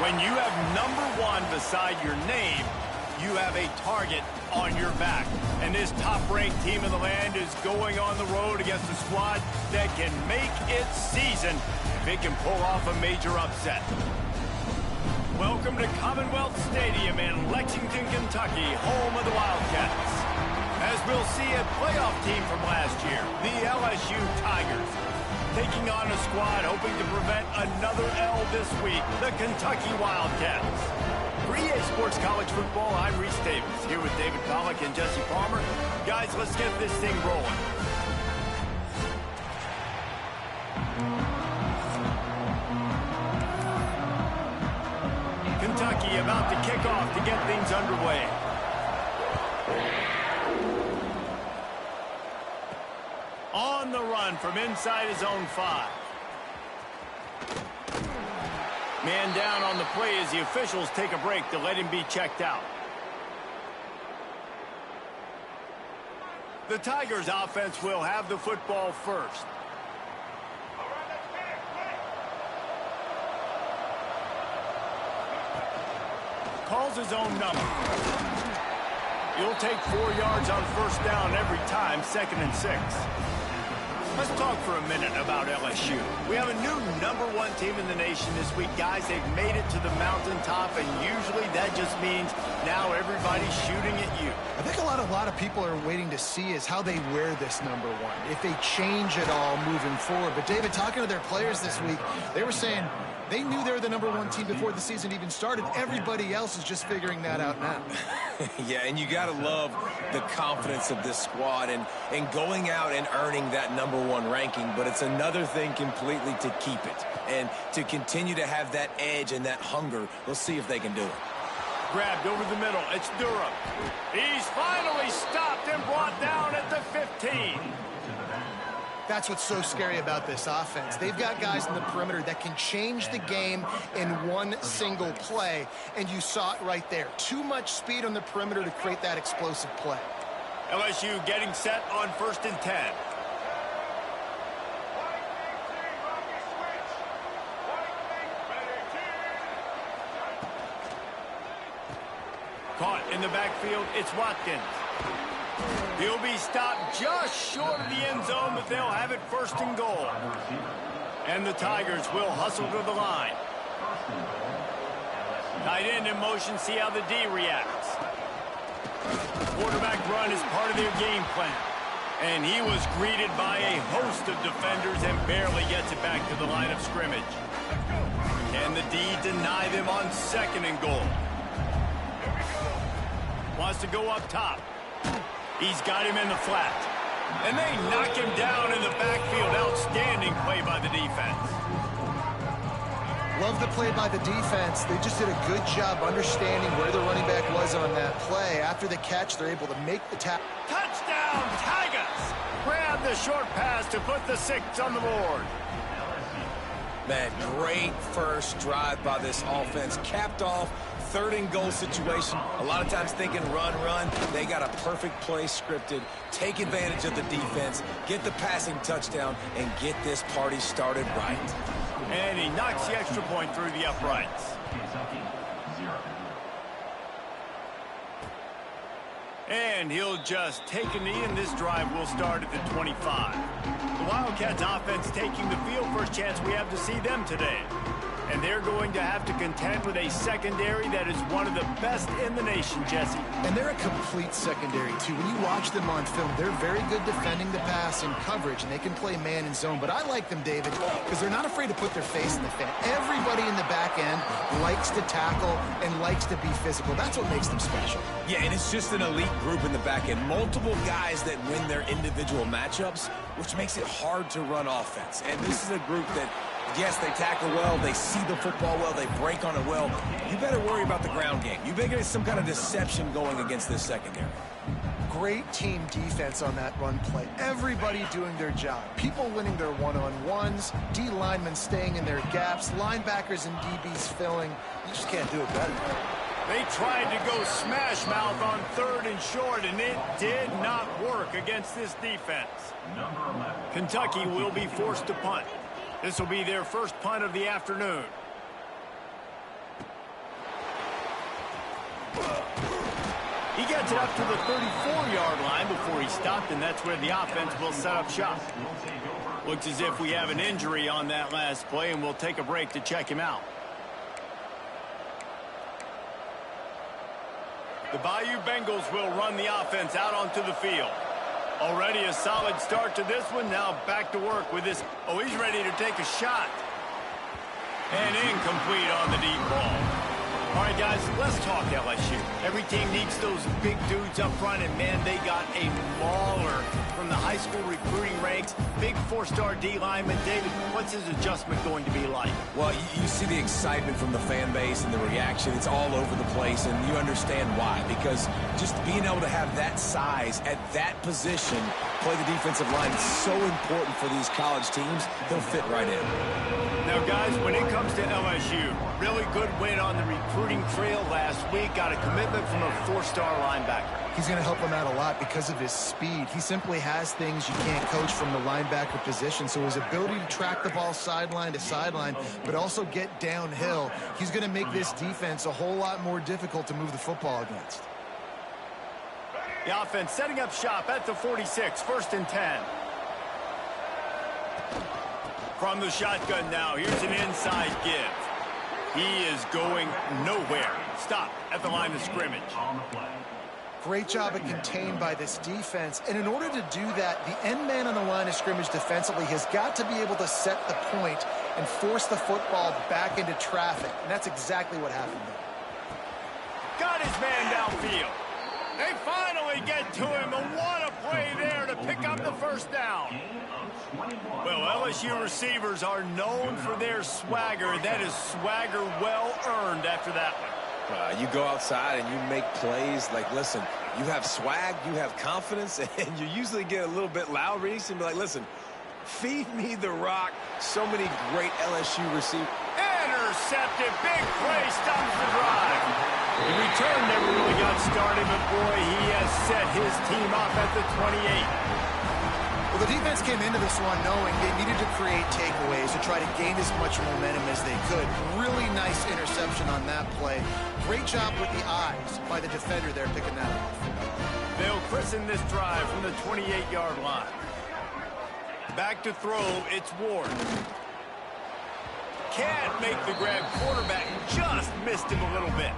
When you have #1 beside your name, you have a target on your back. And this top-ranked team in the land is going on the road against a squad that can make its season if it can pull off a major upset. Welcome to Commonwealth Stadium in Lexington, Kentucky, home of the Wildcats. As we'll see a playoff team from last year, the LSU Tigers, taking on a squad hoping to prevent another L this week, the Kentucky Wildcats. For EA Sports College Football, I'm Reese Davis, here with David Pollack and Jesse Palmer. Guys, let's get this thing rolling. Kentucky about to kick off to get things underway. On the run from inside his own 5. Man down on the play as the officials take a break to let him be checked out. The Tigers offense will have the football first. Calls his own number. He'll take 4 yards on first down every time, 2nd and 6. Let's talk for a minute about LSU. We have a new #1 team in the nation this week. Guys, they've made it to the mountaintop, and usually that just means now everybody's shooting at you. I think a lot of people are waiting to see is how they wear this #1, if they change it all moving forward. But, David, talking to their players this week, they were saying they knew they were the #1 team before the season even started. Everybody else is just figuring that out now. Yeah, and you got to love the confidence of this squad and going out and earning that #1 ranking. But it's another thing completely to keep it and to continue to have that edge and that hunger. We'll see if they can do it. Grabbed over the middle. It's Durham. He's finally stopped and brought down at the 15. That's what's so scary about this offense. They've got guys in the perimeter that can change the game in one single play, and you saw it right there. Too much speed on the perimeter to create that explosive play. LSU getting set on 1st and 10. Caught in the backfield, it's Watkins. He'll be stopped just short of the end zone, but they'll have it 1st and goal. And the Tigers will hustle to the line. Tight end in motion, see how the D reacts. Quarterback run is part of their game plan. And he was greeted by a host of defenders and barely gets it back to the line of scrimmage. Can the D deny them on 2nd and goal? Wants to go up top. He's got him in the flat. And they knock him down in the backfield. Outstanding play by the defense. Love the play by the defense. They just did a good job understanding where the running back was on that play. After the catch, they're able to make the tackle. Touchdown, Tigers! Grab the short pass to put the 6 on the board. Man, great first drive by this offense. Capped off 3rd and goal situation. A lot of times thinking run. They got a perfect play scripted. Take advantage of the defense, get the passing touchdown, and get this party started right. And he knocks the extra point through the uprights. And he'll just take a knee, and this drive will start at the 25. The Wildcats offense taking the field. First chance we have to see them today. And they're going to have to contend with a secondary that is one of the best in the nation, Jesse. And they're a complete secondary, too. When you watch them on film, they're very good defending the pass in coverage, and they can play man and zone. But I like them, David, because they're not afraid to put their face in the fan. Everybody in the back end likes to tackle and likes to be physical. That's what makes them special. Yeah, and it's just an elite group in the back end. Multiple guys that win their individual matchups, which makes it hard to run offense. And this is a group that, yes, they tackle well, they see the football well, they break on it well. You better worry about the ground game. You better get some kind of deception going against this secondary. Great team defense on that run play. Everybody doing their job. People winning their one-on-ones, D linemen staying in their gaps, linebackers and DBs filling. You just can't do it better. They tried to go smash mouth on 3rd and short, and it did not work against this defense. Kentucky will be forced to punt. This will be their first punt of the afternoon. it up to the 34-yard line before he stopped, and that's where the offense will set up shop. Looks as if we have an injury on that last play, and we'll take a break to check him out. The Bayou Bengals will run the offense out onto the field. Already a solid start to this one. Now back to work with this. Oh, he's ready to take a shot. And incomplete on the deep ball. All right, guys, let's talk LSU. Every team needs those big dudes up front, and, man, they got a mauler from the high school recruiting ranks. Big four-star D lineman. David, what's his adjustment going to be like? Well, you see the excitement from the fan base and the reaction. It's all over the place, and you understand why. Because just being able to have that size at that position, play the defensive line, is so important for these college teams. They'll fit right in. Now, guys, when it comes to LSU, really good win on the recruiting trail last week. Got a commitment from a four-star linebacker. He's going to help him out a lot because of his speed. He simply has things you can't coach from the linebacker position. So his ability to track the ball sideline to sideline, but also get downhill, he's going to make this defense a whole lot more difficult to move the football against. The offense setting up shop at the 46, 1st and 10. From the shotgun now, here's an inside give. He is going nowhere. Stop at the line of scrimmage. Great job of contained by this defense. And in order to do that, the end man on the line of scrimmage defensively has got to be able to set the point and force the football back into traffic. And that's exactly what happened there. Got his man downfield. They finally get to him, and what a play there to pick up the first down. Well, LSU receivers are known for their swagger. That is swagger well earned after that one. You go outside and you make plays. Like, listen, you have swag, you have confidence, and you usually get a little bit loud, Reese, and be like, listen, feed me the rock. So many great LSU receivers. Intercepted. Big play stops the drive. The return never really got started, but boy, he has set his team up at the 28. Well, the defense came into this one knowing they needed to create takeaways to try to gain as much momentum as they could. Really nice interception on that play. Great job with the eyes by the defender there picking that off. They'll christen this drive from the 28-yard line. Back to throw, it's Ward. Can't make the grab. Quarterback just missed him a little bit.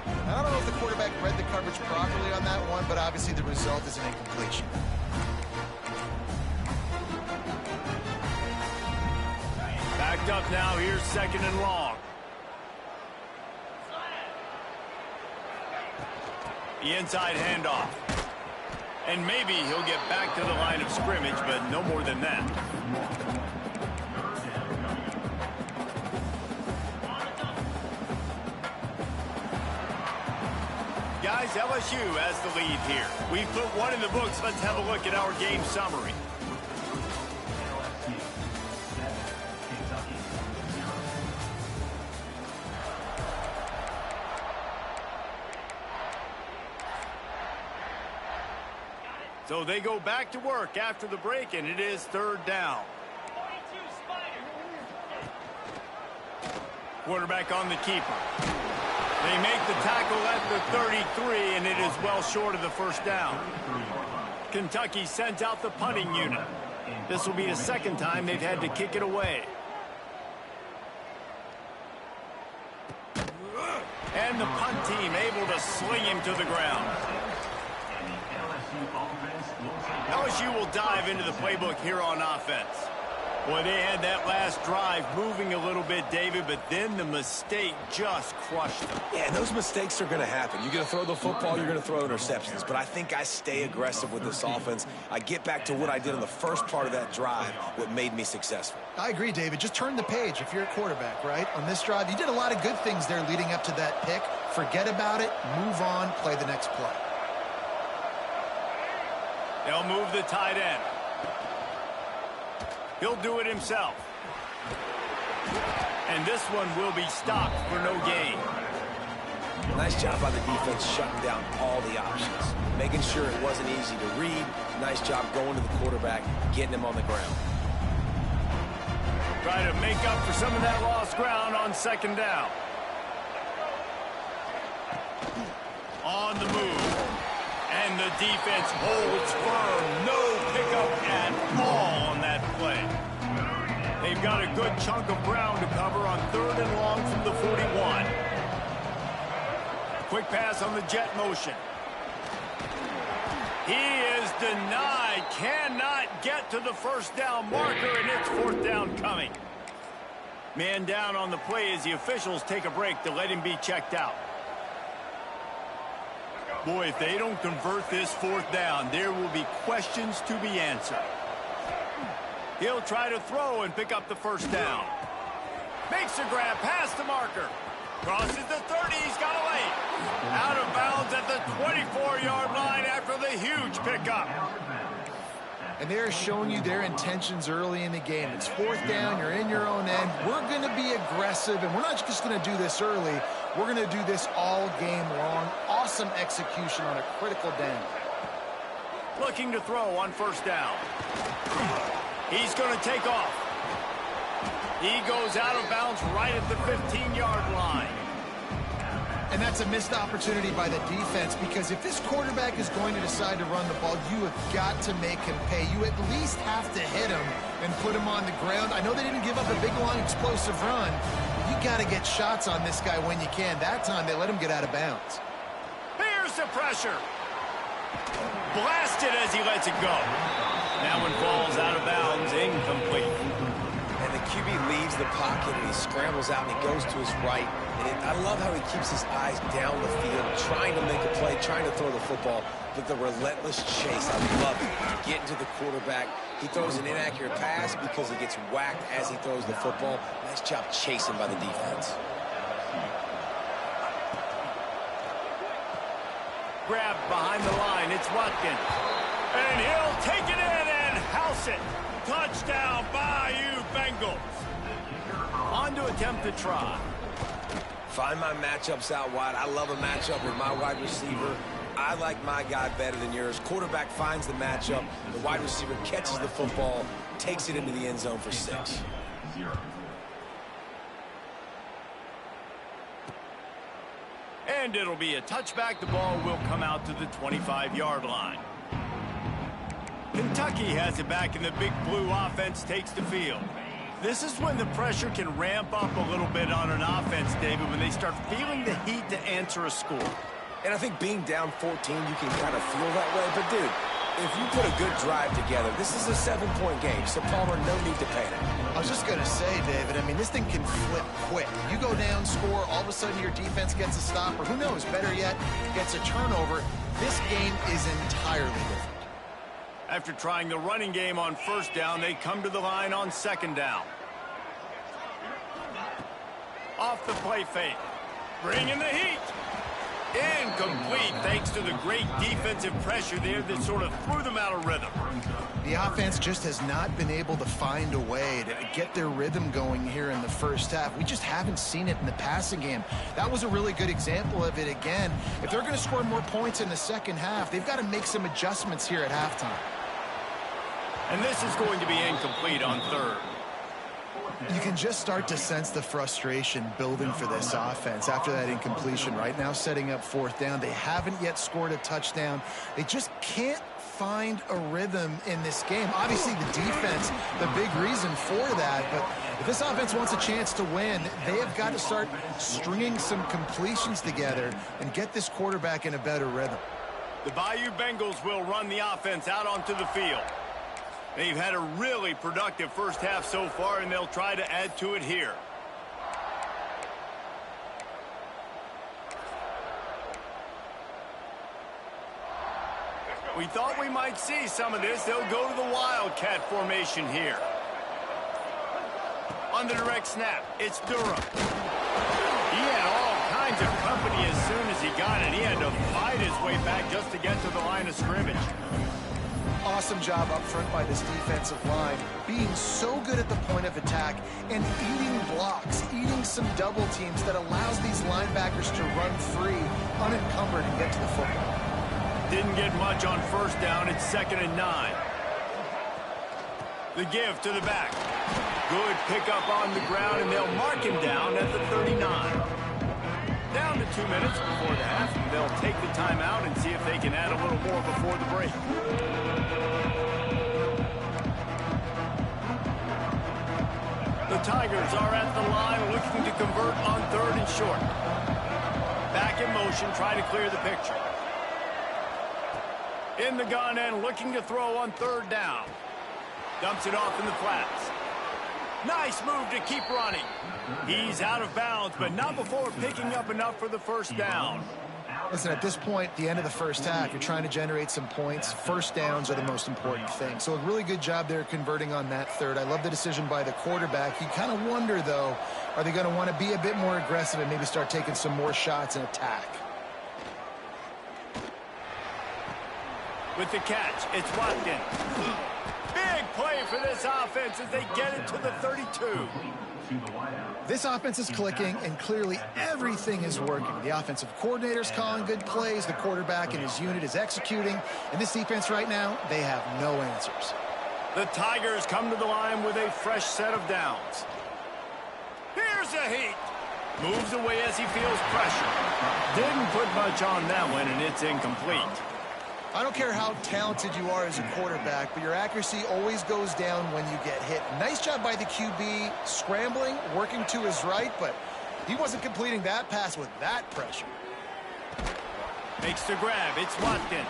I don't know if the quarterback read the coverage properly on that one, but obviously the result is an incompletion. Backed up now, here's 2nd and long. The inside handoff. And maybe he'll get back to the line of scrimmage, but no more than that. Guys, LSU has the lead here. We've put one in the books. Let's have a look at our game summary. So they go back to work after the break, and it is 3rd down. Quarterback on the keeper. They make the tackle at the 33, and it is well short of the 1st down. Kentucky sends out the punting unit. This will be the 2nd time they've had to kick it away. And the punt team able to sling him to the ground. LSU will dive into the playbook here on offense. Boy, they had that last drive moving a little bit, David, but then the mistake just crushed them. Yeah, those mistakes are going to happen. You're going to throw the football, you're going to throw interceptions. But I think I stay aggressive with this offense. I get back to what I did in the first part of that drive, what made me successful. I agree, David. Just turn the page if you're a quarterback, right? On this drive, you did a lot of good things there leading up to that pick. Forget about it, move on, play the next play. They'll move the tight end. He'll do it himself. And this one will be stopped for no gain. Nice job by the defense shutting down all the options. Making sure it wasn't easy to read. Nice job going to the quarterback, getting him on the ground. Try to make up for some of that lost ground on 2nd down. On the move. And the defense holds firm. No pickup at all on that play. They've got a good chunk of ground to cover on 3rd and long from the 41. Quick pass on the jet motion. He is denied. Cannot get to the first down marker, and it's 4th down coming. Man down on the play as the officials take a break to let him be checked out. Boy, if they don't convert this 4th down, there will be questions to be answered. He'll try to throw and pick up the first down. Makes a grab past the marker. Crosses the 30. He's got away. Out of bounds at the 24-yard line after the huge pickup. And they're showing you their intentions early in the game. It's 4th down. You're in your own end. We're going to be aggressive, and we're not just going to do this early. We're going to do this all game long. Awesome execution on a critical down. Looking to throw on 1st down. He's going to take off. He goes out of bounds right at the 15-yard line. And that's a missed opportunity by the defense, because if this quarterback is going to decide to run the ball, you have got to make him pay. You at least have to hit him and put him on the ground. I know they didn't give up a big, long, explosive run. You got to get shots on this guy when you can. That time, they let him get out of bounds. Here's the pressure. Blasted as he lets it go. That one falls out of bounds, incomplete. And the QB leaves the pocket, and he scrambles out, and he goes to his right. And I love how he keeps his eyes down the field, trying to make a play, trying to throw the football, but the relentless chase. I love it. Getting to the quarterback. He throws an inaccurate pass because he gets whacked as he throws the football. Nice job chasing by the defense. Grab behind the line. It's Watkins. And he'll take it in and house it. Touchdown, Bayou Bengals. On to attempt to try. Find my matchups out wide. I love a matchup with my wide receiver. I like my guy better than yours. Quarterback finds the matchup. The wide receiver catches the football, takes it into the end zone for 6. And it'll be a touchback. The ball will come out to the 25-yard line. Kentucky has it back, and the big blue offense takes the field. This is when the pressure can ramp up a little bit on an offense, David, when they start feeling the heat to answer a score. And I think being down 14, you can kind of feel that way. But, dude, if you put a good drive together, this is a 7-point game. So, Palmer, no need to panic. I was just going to say, David, I mean, this thing can flip quick. You go down, score, all of a sudden your defense gets a stop, or who knows, better yet, gets a turnover. This game is entirely different. After trying the running game on 1st down, they come to the line on 2nd down. Off the play fake. Bringing the heat. Incomplete, thanks to the great defensive pressure there that sort of threw them out of rhythm. The offense just has not been able to find a way to get their rhythm going here in the 1st half. We just haven't seen it in the passing game. That was a really good example of it again. If they're going to score more points in the 2nd half, they've got to make some adjustments here at halftime. And this is going to be incomplete on 3rd. You can just start to sense the frustration building for this offense after that incompletion. Right now, setting up 4th down. They haven't yet scored a touchdown. They just can't find a rhythm in this game. Obviously, the defense, the big reason for that. But if this offense wants a chance to win, they have got to start stringing some completions together and get this quarterback in a better rhythm. The Bayou Bengals will run the offense out onto the field. They've had a really productive 1st half so far, and they'll try to add to it here. We thought we might see some of this. They'll go to the Wildcat formation here. On the direct snap, it's Durham. He had all kinds of company as soon as he got it. He had to fight his way back just to get to the line of scrimmage. Awesome job up front by this defensive line, being so good at the point of attack and eating blocks, eating some double teams that allows these linebackers to run free, unencumbered, and get to the football. Didn't get much on 1st down. It's 2nd and 9. The give to the back. Good pickup on the ground, and they'll mark him down at the 39. Down to 2 minutes before the half, and they'll take the timeout and see if they can add a little more before the break. The Tigers are at the line looking to convert on 3rd and short. Back in motion, trying to clear the picture. In the gun and looking to throw on 3rd down. Dumps it off in the flats. Nice move to keep running. He's out of bounds, but not before picking up enough for the 1st down. Listen, at this point, the end of the 1st half, you're trying to generate some points. 1st downs are the most important thing. So a really good job there converting on that 3rd. I love the decision by the quarterback. You kind of wonder, though, are they going to want to be a bit more aggressive and maybe start taking some more shots and attack? With the catch, it's Watkins. Big play for this offense as they get it to the 32. This offense is clicking, and clearly everything is working. The offensive coordinator's calling good plays. The quarterback and his unit is executing. And this defense right now, they have no answers. The Tigers come to the line with a fresh set of downs. Here's a heat. Moves away as he feels pressure. Didn't put much on that one, and it's incomplete. I don't care how talented you are as a quarterback, but your accuracy always goes down when you get hit. Nice job by the QB scrambling, working to his right, but he wasn't completing that pass with that pressure. Makes the grab. It's Watkins.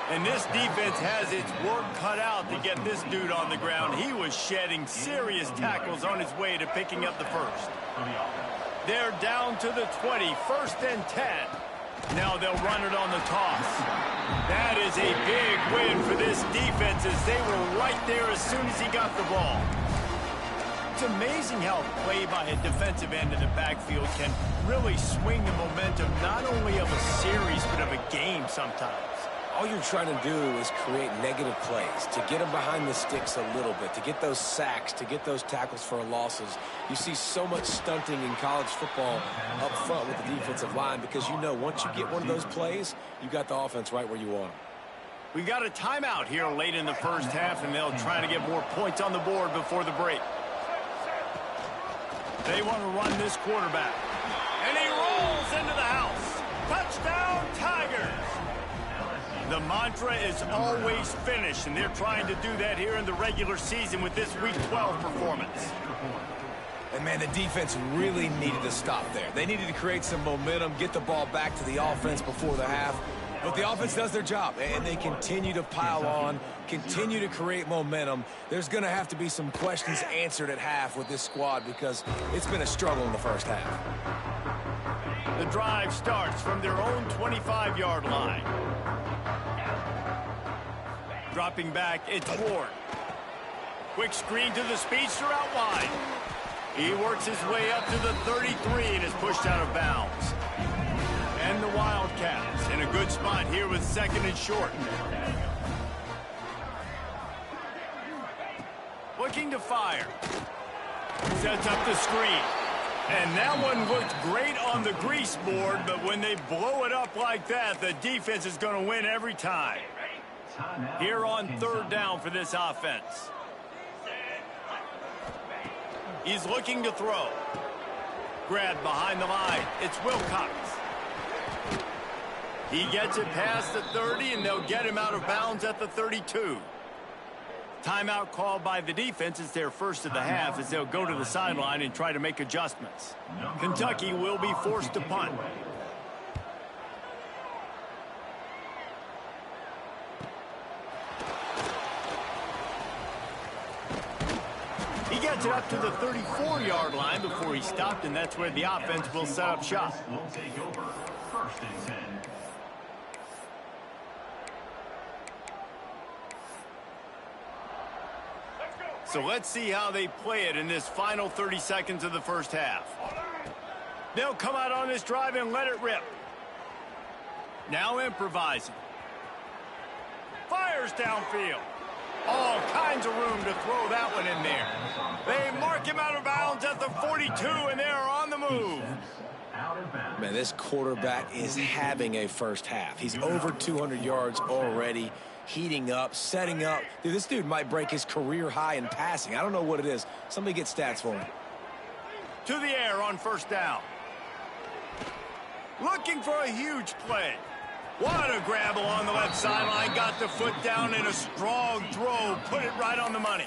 And this defense has its work cut out to get this dude on the ground. He was shedding serious tackles on his way to picking up the 1st. They're down to the 20, 1st and 10. Now they'll run it on the toss. That is a big win for this defense as they were right there as soon as he got the ball. It's amazing how play by a defensive end in the backfield can really swing the momentum not only of a series but of a game sometimes. All you're trying to do is create negative plays, to get them behind the sticks a little bit, to get those sacks, to get those tackles for losses. You see so much stunting in college football up front with the defensive line because you know once you get one of those plays, you got the offense right where you want them. We got a timeout here late in the 1st half, and they'll try to get more points on the board before the break. They want to run this quarterback. And he rolls into the house. Touchdown, Tigers! The mantra is always finish, and they're trying to do that here in the regular season with this Week 12 performance. And, man, the defense really needed to stop there. They needed to create some momentum, get the ball back to the offense before the half. But the offense does their job, and they continue to pile on, continue to create momentum. There's going to have to be some questions answered at half with this squad because it's been a struggle in the 1st half. The drive starts from their own 25-yard line. Dropping back, it's Ward. Quick screen to the speedster out wide. He works his way up to the 33 and is pushed out of bounds. And the Wildcats in a good spot here with 2nd and short. Looking to fire. Sets up the screen. And that one looked great on the grease board, but when they blow it up like that, the defense is going to win every time. Here on 3rd down for this offense. He's looking to throw. Grabbed behind the line. It's Wilcox. He gets it past the 30, and they'll get him out of bounds at the 32. Timeout called by the defense. It's their 1st of the half as they'll go to the sideline and try to make adjustments. Kentucky will be forced to punt. He gets it up to the 34-yard line before he stopped, and that's where the offense will set up shop. Will take over 1st and 10. So let's see how they play it in this final 30 seconds of the 1st half. They'll come out on this drive and let it rip. Now improvising. Fires downfield. All kinds of room to throw that one in there. They mark him out of bounds at the 42, and they're on the move. Man, this quarterback is having a 1st half. He's over 200 yards already, heating up, setting up. Dude, this dude might break his career high in passing. I don't know what it is. Somebody get stats for him. To the air on 1st down. Looking for a huge play. What a grab along the left sideline. Got the foot down in a strong throw. Put it right on the money.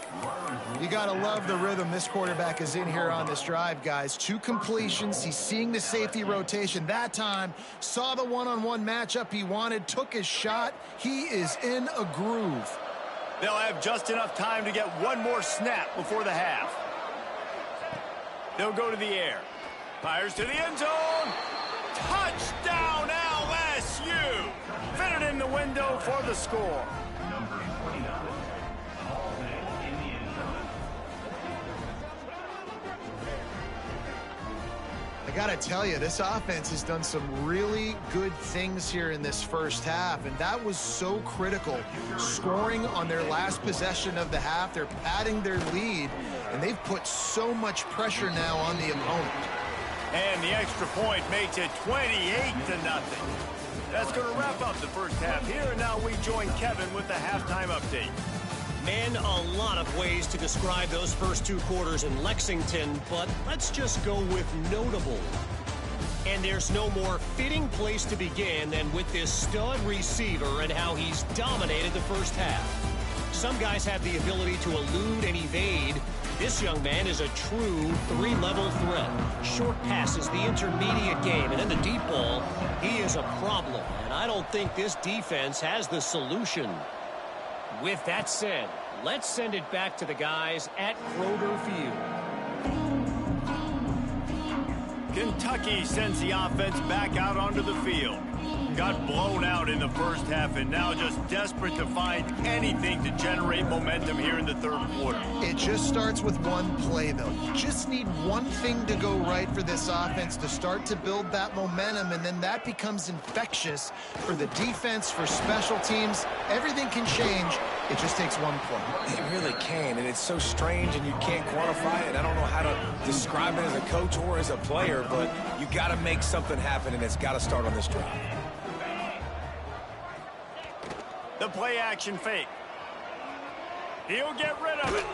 You got to love the rhythm this quarterback is in here on this drive, guys. 2 completions. He's seeing the safety rotation that time. Saw the one-on-one matchup he wanted. Took his shot. He is in a groove. They'll have just enough time to get one more snap before the half. They'll go to the air. Fires to the end zone. Touchdown, LSU! Fit it in the window for the score. Number 29, Hall in the end zone. I got to tell you, this offense has done some really good things here in this first half, and that was so critical. Scoring on their last possession of the half, they're padding their lead, and they've put so much pressure now on the opponent. And the extra point makes it 28-0. That's going to wrap up the first half here, and now we join Kevin with the halftime update. Man, a lot of ways to describe those first 2 quarters in Lexington, but let's just go with notable. And there's no more fitting place to begin than with this stud receiver and how he's dominated the first half. Some guys have the ability to elude and evade. This young man is a true 3-level threat. Short passes, the intermediate game, and then the deep ball. He is a problem, and I don't think this defense has the solution. With that said, let's send it back to the guys at Kroger Field. Kentucky sends the offense back out onto the field. Got blown out in the first half and now just desperate to find anything to generate momentum here in the third quarter. It just starts with one play, though. You just need one thing to go right for this offense to start to build that momentum, and then that becomes infectious for the defense, for special teams. Everything can change. It just takes one play. It really can, and it's so strange, and you can't quantify it. I don't know how to describe it as a coach or as a player, but you got to make something happen, and it's got to start on this drive. The play action fake. He'll get rid of it.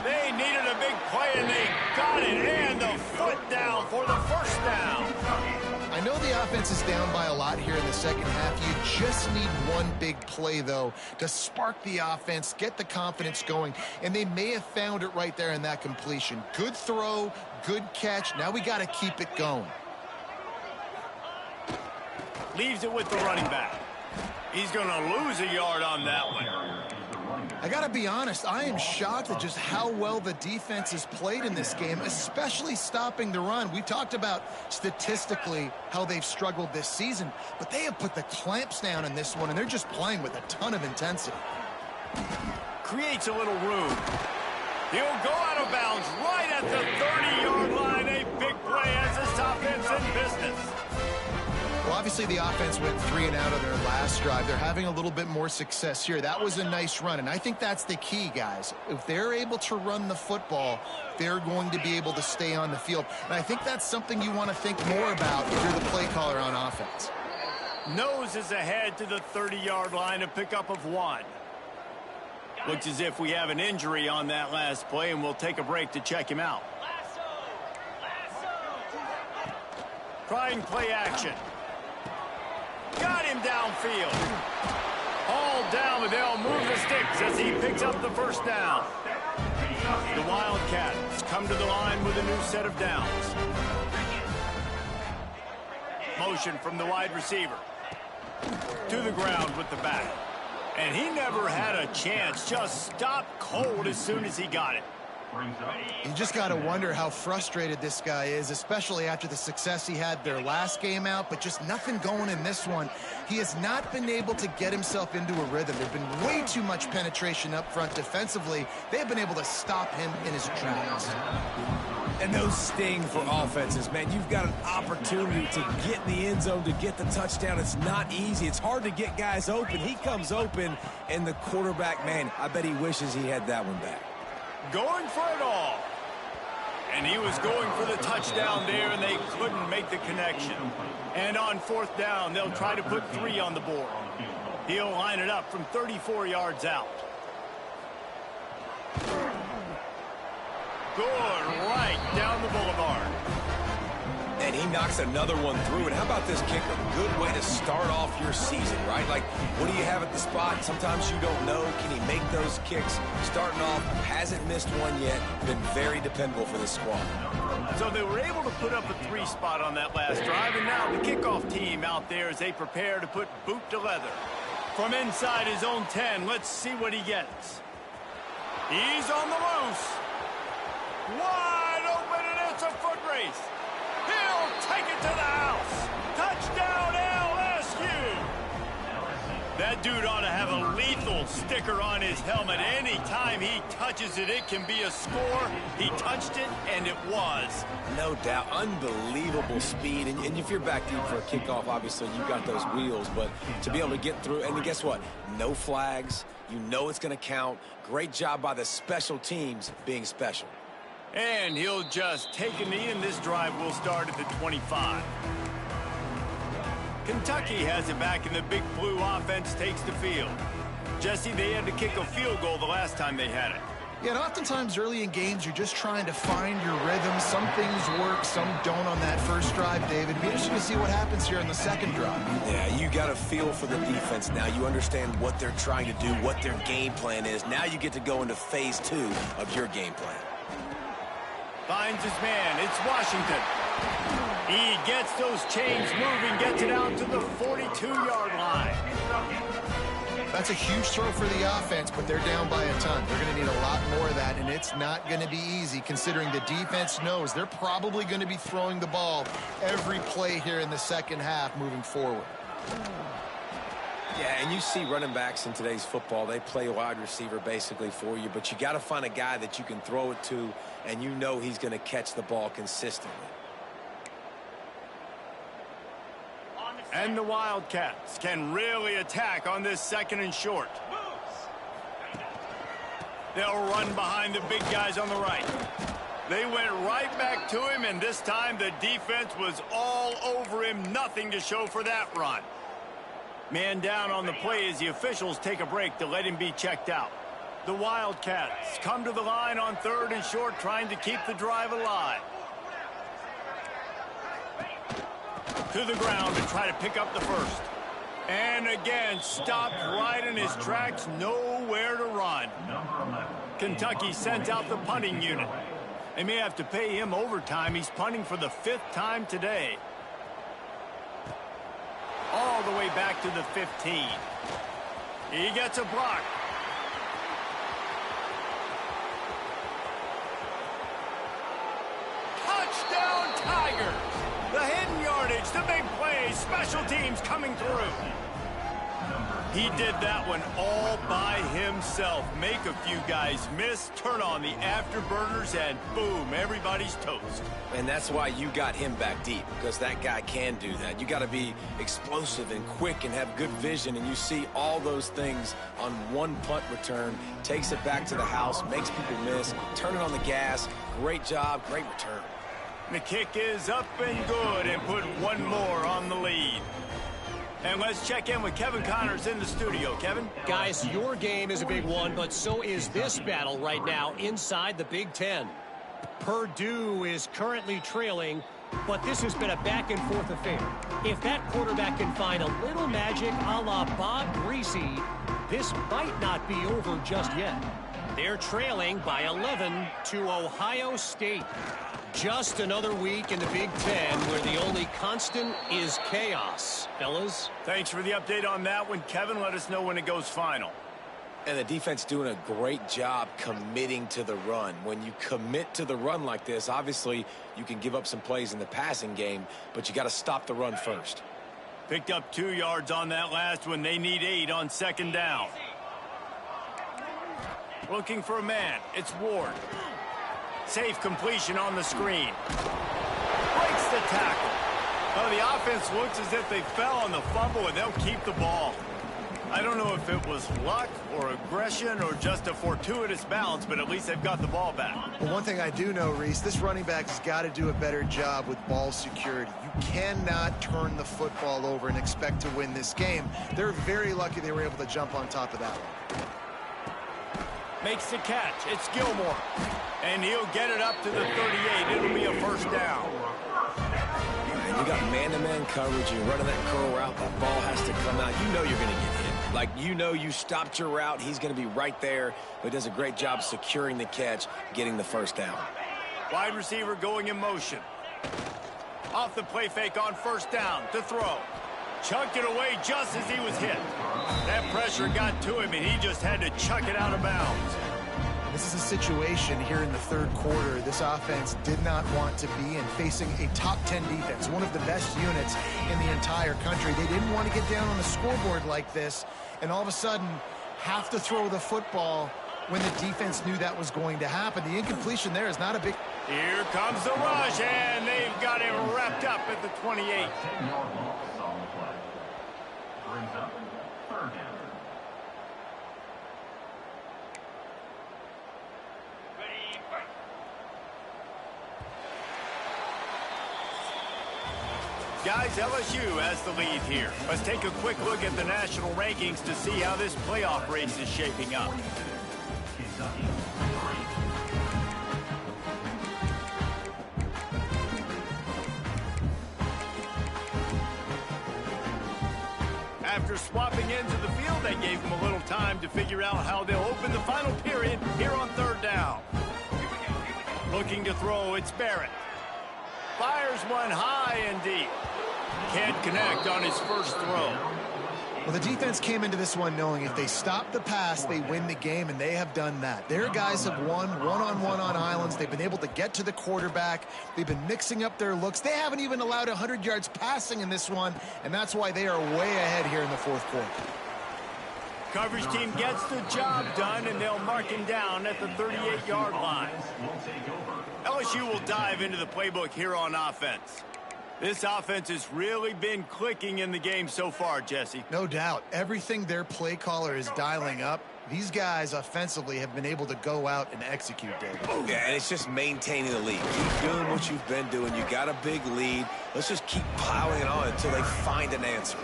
They needed a big play, and they got it. And the foot down for the first down. I know the offense is down by a lot here in the second half. You just need one big play, though, to spark the offense, get the confidence going, and they may have found it right there in that completion. Good throw, good catch. Now we got to keep it going. Leaves it with the running back. He's going to lose a yard on that one. I got to be honest, I am shocked at just how well the defense has played in this game, especially stopping the run. We talked about statistically how they've struggled this season, but they have put the clamps down in this one, and they're just playing with a ton of intensity. Creates a little room. He'll go out of bounds right at the 30-yard line. A big play as this offense in business. Well, obviously the offense went 3 and out of their last drive. They're having a little bit more success here. That was a nice run, and I think that's the key, guys. If they're able to run the football, they're going to be able to stay on the field. And I think that's something you want to think more about if you're the play caller on offense. Noses ahead to the 30-yard line, a pickup of 1. Looks as if we have an injury on that last play, and we'll take a break to check him out. Trying play action. Got him downfield. Hauled down, but they'll move the sticks as he picks up the first down. The Wildcats come to the line with a new set of downs. Motion from the wide receiver. To the ground with the back. And he never had a chance. Just stopped cold as soon as he got it. You just got to wonder how frustrated this guy is, especially after the success he had their last game out, but just nothing going in this one. He has not been able to get himself into a rhythm. There's been way too much penetration up front defensively. They have been able to stop him in his tracks. And those sting for offenses, man. You've got an opportunity to get in the end zone, to get the touchdown. It's not easy. It's hard to get guys open. He comes open, and the quarterback, man, I bet he wishes he had that one back. Going for it all. And he was going for the touchdown there, and they couldn't make the connection. And on fourth down, they'll try to put 3 on the board. He'll line it up from 34 yards out. Good right down the boulevard. And he knocks another one through. And how about this kicker? Good way to start off your season, right? Like, what do you have at the spot? Sometimes you don't know. Can he make those kicks? Starting off, hasn't missed one yet. Been very dependable for this squad. So they were able to put up a 3 spot on that last drive, and now the kickoff team out there as they prepare to put boot to leather. From inside his own 10, let's see what he gets. He's on the loose. Wide open, and it's a foot race. He'll take it to the house. Touchdown, LSU. That dude ought to have a lethal sticker on his helmet. Anytime he touches it, it can be a score. He touched it, and it was. No doubt. Unbelievable speed. And if you're back deep for a kickoff, obviously you've got those wheels. But to be able to get through, and guess what? No flags. You know it's going to count. Great job by the special teams being special. And he'll just take a knee, and this drive will start at the 25. Kentucky has it back, and the Big Blue offense takes the field. Jesse, they had to kick a field goal the last time they had it. Yeah, and oftentimes early in games, you're just trying to find your rhythm. Some things work, some don't on that first drive, David. It'd be interesting to see what happens here on the second drive. Yeah, you got a feel for the defense now. You understand what they're trying to do, what their game plan is. Now you get to go into phase 2 of your game plan. Finds his man. It's Washington. He gets those chains moving, gets it out to the 42-yard line. That's a huge throw for the offense, but they're down by a ton. They're going to need a lot more of that, and it's not going to be easy considering the defense knows they're probably going to be throwing the ball every play here in the second half moving forward. Yeah, and you see running backs in today's football, they play wide receiver basically for you, but you got to find a guy that you can throw it to, and you know he's going to catch the ball consistently. And the Wildcats can really attack on this second and short. They'll run behind the big guys on the right. They went right back to him, and this time the defense was all over him. Nothing to show for that run. Man down on the play as the officials take a break to let him be checked out. The Wildcats come to the line on third and short, trying to keep the drive alive. To the ground to try to pick up the first. And again, stopped right in his tracks, nowhere to run. Kentucky sends out the punting unit. They may have to pay him overtime. He's punting for the 5th time today. All the way back to the 15. He gets a block. Touchdown, Tigers! The hidden yardage, the big play, special teams coming through. He did that one all by himself. Make a few guys miss, turn on the afterburners, and boom, everybody's toast. And that's why you got him back deep, because that guy can do that. You got to be explosive and quick and have good vision, and you see all those things on one punt return. Takes it back to the house, makes people miss, turning on the gas. Great job, great return. The kick is up and good, and put one more on the lead. And let's check in with Kevin Connors in the studio. Kevin? Guys, your game is a big one, but so is this battle right now inside the Big Ten. Purdue is currently trailing, but this has been a back-and-forth affair. If that quarterback can find a little magic a la Bob Greasy, this might not be over just yet. They're trailing by 11 to Ohio State. Just another week in the Big Ten where the only constant is chaos. Fellas? Thanks for the update on that one, Kevin. Let us know when it goes final. And the defense doing a great job committing to the run. When you commit to the run like this, obviously you can give up some plays in the passing game, but you got to stop the run first. Picked up 2 yards on that last one. They need 8 on second down. Looking for a man. It's Ward. Safe completion on the screen. Breaks the tackle. Oh, the offense looks as if they fell on the fumble, and they'll keep the ball. I don't know if it was luck or aggression or just a fortuitous bounce, but at least they've got the ball back. Well, one thing I do know, Reese, this running back has got to do a better job with ball security. You cannot turn the football over and expect to win this game. They're very lucky they were able to jump on top of that one. Makes the catch. It's Gilmore. And he'll get it up to the 38. It'll be a first down. You got man-to-man coverage. You're running that curl route. That ball has to come out. You know you're going to get hit. Like, you know you stopped your route. He's going to be right there. But he does a great job securing the catch, getting the first down. Wide receiver going in motion. Off the play fake on first down to throw. Chucked it away just as he was hit. That pressure got to him, and he just had to chuck it out of bounds. This is a situation here in the third quarter this offense did not want to be in, facing a top 10 defense, one of the best units in the entire country. They didn't want to get down on the scoreboard like this and all of a sudden have to throw the football when the defense knew that was going to happen. The incompletion there is not a big... Here comes the rush, and they've got him wrapped up at the 28. 10-yard loss on the play. Brings up third down. Guys, LSU has the lead here. Let's take a quick look at the national rankings to see how this playoff race is shaping up. Kentucky. After swapping into the field, that gave them a little time to figure out how they'll open the final period here on third down. Looking to throw, it's Barrett. Fires one high and deep. Can't connect on his first throw. Well, the defense came into this one knowing if they stop the pass, they win the game, and they have done that. Their guys have won one-on-one on islands. They've been able to get to the quarterback. They've been mixing up their looks. They haven't even allowed 100 yards passing in this one, and that's why they are way ahead here in the fourth quarter. Coverage team gets the job done, and they'll mark him down at the 38-yard line. LSU will dive into the playbook here on offense. This offense has really been clicking in the game so far, Jesse. No doubt. Everything their play caller is dialing up, these guys offensively have been able to go out and execute, David. Yeah, and it's just maintaining the lead. Keep doing what you've been doing. You got a big lead. Let's just keep piling it on until they find an answer.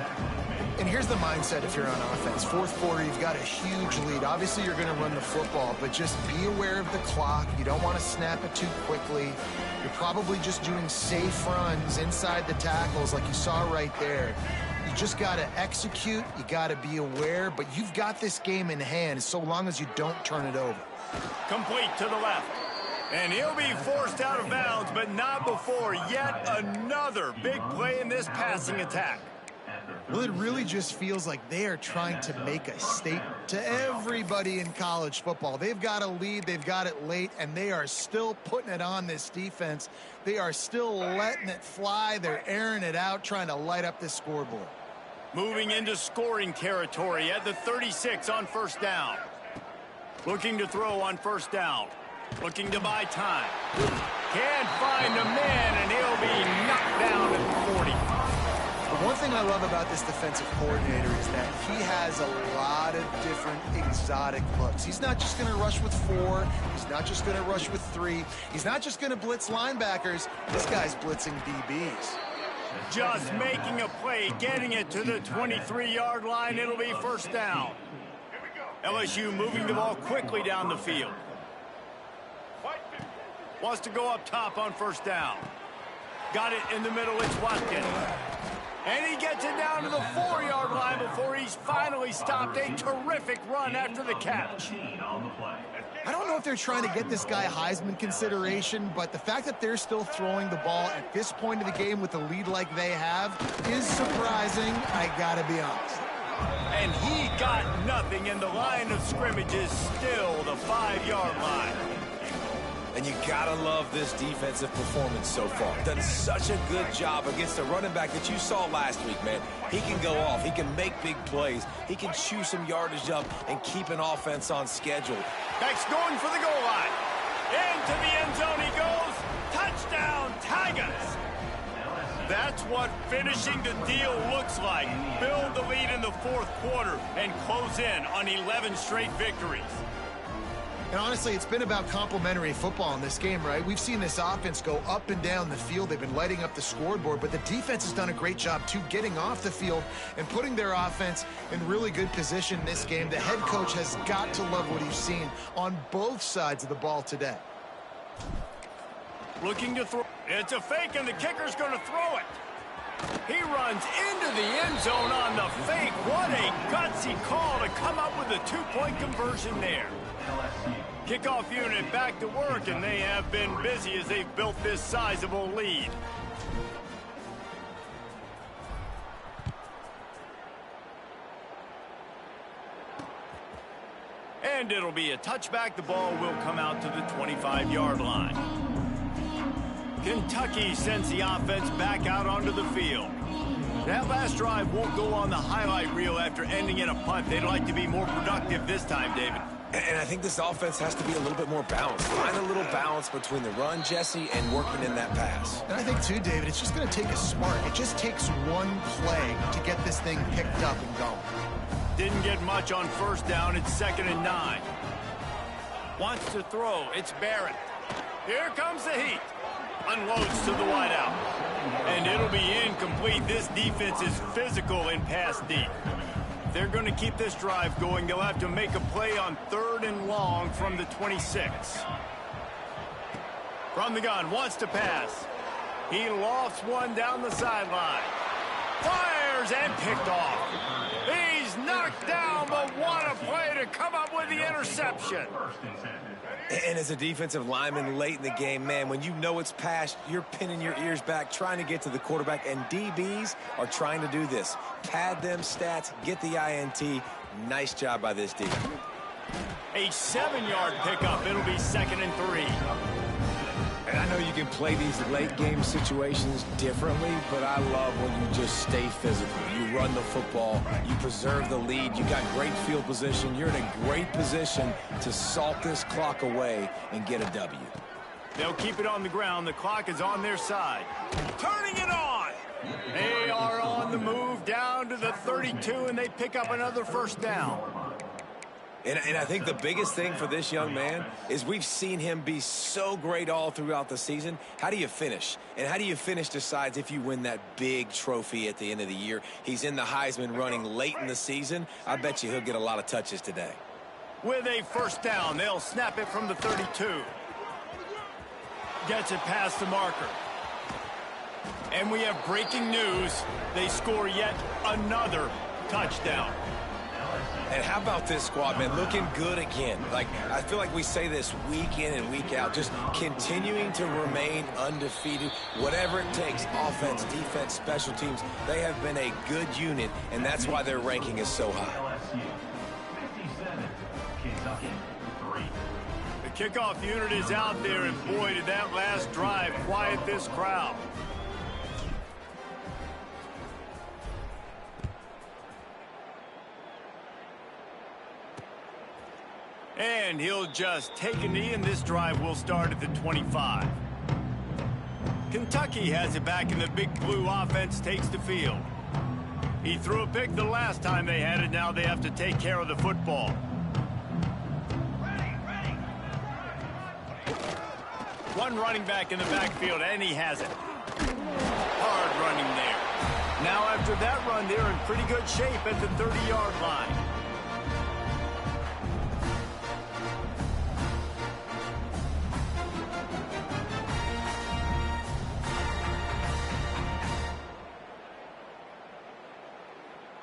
And here's the mindset if you're on offense. Fourth quarter, you've got a huge lead. Obviously, you're going to run the football, but just be aware of the clock. You don't want to snap it too quickly. You're probably just doing safe runs inside the tackles like you saw right there. You just got to execute. You got to be aware, but you've got this game in hand so long as you don't turn it over. Complete to the left. And he'll be forced out of bounds, but not before yet another big play in this passing attack. Well, it really just feels like they are trying to make a statement to everybody in college football. They've got a lead, they've got it late, and they are still putting it on this defense. They are still letting it fly. They're airing it out, trying to light up this scoreboard. Moving into scoring territory at the 36 on first down. Looking to throw on first down. Looking to buy time. Can't find the man, and he'll be knocked down at the 40. The one thing I love about this defensive coordinator is that he has a lot of different exotic looks. He's not just going to rush with 4. He's not just going to rush with 3. He's not just going to blitz linebackers. This guy's blitzing DBs. Just making a play, getting it to the 23-yard line. It'll be first down. LSU moving the ball quickly down the field. Wants to go up top on first down. Got it in the middle. It's Watkins. And he gets it down to the 4-yard line before he's finally stopped. A terrific run after the catch. I don't know if they're trying to get this guy Heisman consideration, but the fact that they're still throwing the ball at this point of the game with a lead like they have is surprising, I gotta be honest. And he got nothing, and the line of scrimmage is still the 5-yard line. And you gotta love this defensive performance so far. Done such a good job against a running back that you saw last week, man. He can go off. He can make big plays. He can chew some yardage up and keep an offense on schedule. Back's going for the goal line. Into the end zone he goes. Touchdown, Tigers. That's what finishing the deal looks like. Build the lead in the fourth quarter and close in on 11 straight victories. And honestly, it's been about complementary football in this game, right? We've seen this offense go up and down the field. They've been lighting up the scoreboard, but the defense has done a great job, too, getting off the field and putting their offense in really good position in this game. The head coach has got to love what he's seen on both sides of the ball today. Looking to throw. It's a fake, and the kicker's going to throw it. He runs into the end zone on the fake. What a gutsy call to come up with a two-point conversion there. Kickoff unit back to work, and they have been busy as they've built this sizable lead. And it'll be a touchback. The ball will come out to the 25-yard line. Kentucky sends the offense back out onto the field. That last drive won't go on the highlight reel after ending in a punt. They'd like to be more productive this time, David. And I think this offense has to be a little bit more balanced. Find a little balance between the run, Jesse, and working in that pass. And I think, too, David, it's just going to take a spark. It just takes one play to get this thing picked up and going. Didn't get much on first down. It's 2nd and 9. Wants to throw. It's Barrett. Here comes the heat. Unloads to the wideout. And it'll be incomplete. This defense is physical in pass deep. If they're going to keep this drive going, they'll have to make a play on 3rd and long from the 26. From the gun, wants to pass. He lofts one down the sideline. Fires and picked off. He's knocked down, but what a play to come up with the interception. And as a defensive lineman late in the game, man, when you know it's past, you're pinning your ears back, trying to get to the quarterback, and DBs are trying to do this. Pad them stats, get the INT. Nice job by this D. A 7-yard pickup. It'll be 2nd and 3. And I know you can play these late game situations differently, but I love when you just stay physical. You run the football, you preserve the lead, you got great field position, you're in a great position to salt this clock away and get a W. They'll keep it on the ground. The clock is on their side. Turning it on. They are on the move down to the 32, and they pick up another first down. And I think the biggest thing for this young man is we've seen him be so great all throughout the season. How do you finish? And how do you finish decides if you win that big trophy at the end of the year. He's in the Heisman running late in the season. I bet you he'll get a lot of touches today. With a first down, they'll snap it from the 32. Gets it past the marker. And we have breaking news. They score yet another touchdown. And how about this squad, man? Looking good again. Like, I feel like we say this week in and week out, just continuing to remain undefeated. Whatever it takes, offense, defense, special teams, they have been a good unit, and that's why their ranking is so high. LSU 57, Kentucky 3. The kickoff unit is out there, and boy, did that last drive quiet this crowd. And he'll just take a knee, and this drive will start at the 25. Kentucky has it back, and the big blue offense takes the field. He threw a pick the last time they had it. Now they have to take care of the football. One running back in the backfield, and he has it. Hard running there. Now after that run, they're in pretty good shape at the 30-yard line.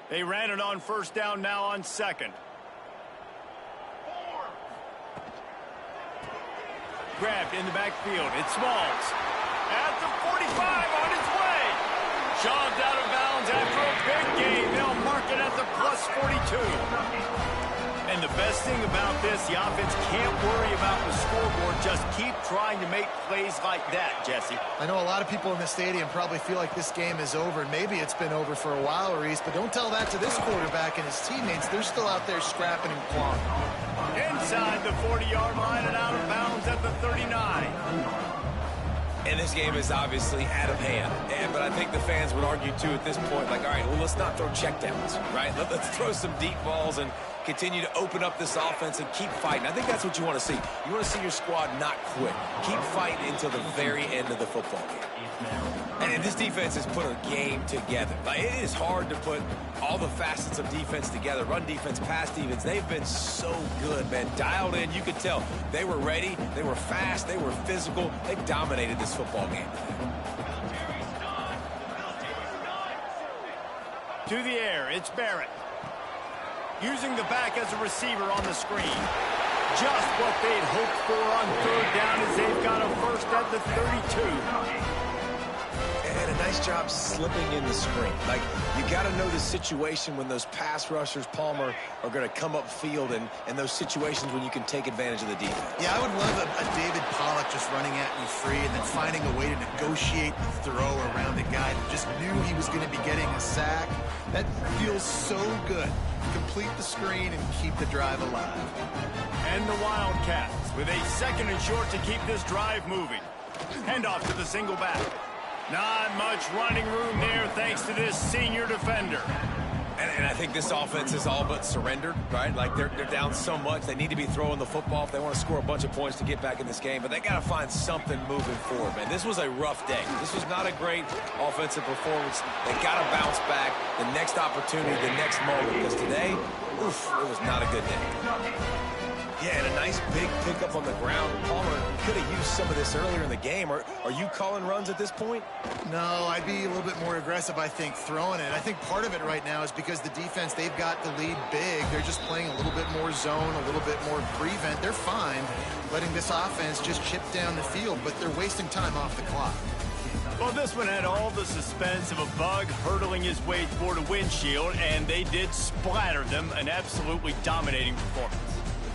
They ran it on first down, now on second. Grabbed in the backfield. It's Smalls. At the 45 on its way. Shoved out of bounds after a big gain. They'll mark it at the plus 42. And the best thing about this, the offense can't worry about the scoreboard. Just keep trying to make plays like that, Jesse. I know a lot of people in the stadium probably feel like this game is over, and maybe it's been over for a while, Reese, but don't tell that to this quarterback and his teammates. They're still out there scrapping and clawing. Inside the 40-yard line and out of bounds at the 39. And this game is obviously out of hand. But I think the fans would argue, too, at this point, like, all right, well, let's not throw checkdowns, right? Let's throw some deep balls and continue to open up this offense and keep fighting. I think that's what you want to see. You want to see your squad not quit. Keep fighting until the very end of the football game. And this defense has put a game together. Like, it is hard to put all the facets of defense together. Run defense, pass defense. They've been so good, man. Dialed in. You could tell they were ready. They were fast. They were physical. They dominated this football game. To the air, it's Barrett. Using the back as a receiver on the screen. Just what they'd hoped for on third down as they've got a first at the 32. And a nice job slipping in the screen. Like, you got to know the situation when those pass rushers, Palmer, are going to come upfield and those situations when you can take advantage of the defense. Yeah, I would love a David Pollock just running at me free and then finding a way to negotiate the throw around a guy that just knew he was going to be getting a sack. That feels so good. Complete the screen and keep the drive alive. And the Wildcats with a second and short to keep this drive moving. Handoff to the single back. Not much running room there thanks to this senior defender. And I think this offense is all but surrendered, right? Like, they're down so much. They need to be throwing the football if they want to score a bunch of points to get back in this game. But they got to find something moving forward, man. This was a rough day. This was not a great offensive performance. They got to bounce back the next opportunity, the next moment. Because today, oof, it was not a good day. Yeah, and a nice big pickup on the ground. Palmer could have used some of this earlier in the game. Are you calling runs at this point? No, I'd be a little bit more aggressive, I think, throwing it. I think part of it right now is because the defense, they've got the lead big. They're just playing a little bit more zone, a little bit more prevent. They're fine letting this offense just chip down the field, but they're wasting time off the clock. Well, this one had all the suspense of a bug hurtling his way toward a windshield, and they did splatter them. An absolutely dominating performance.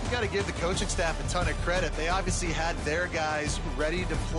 You got to give the coaching staff a ton of credit. They obviously had their guys ready to play.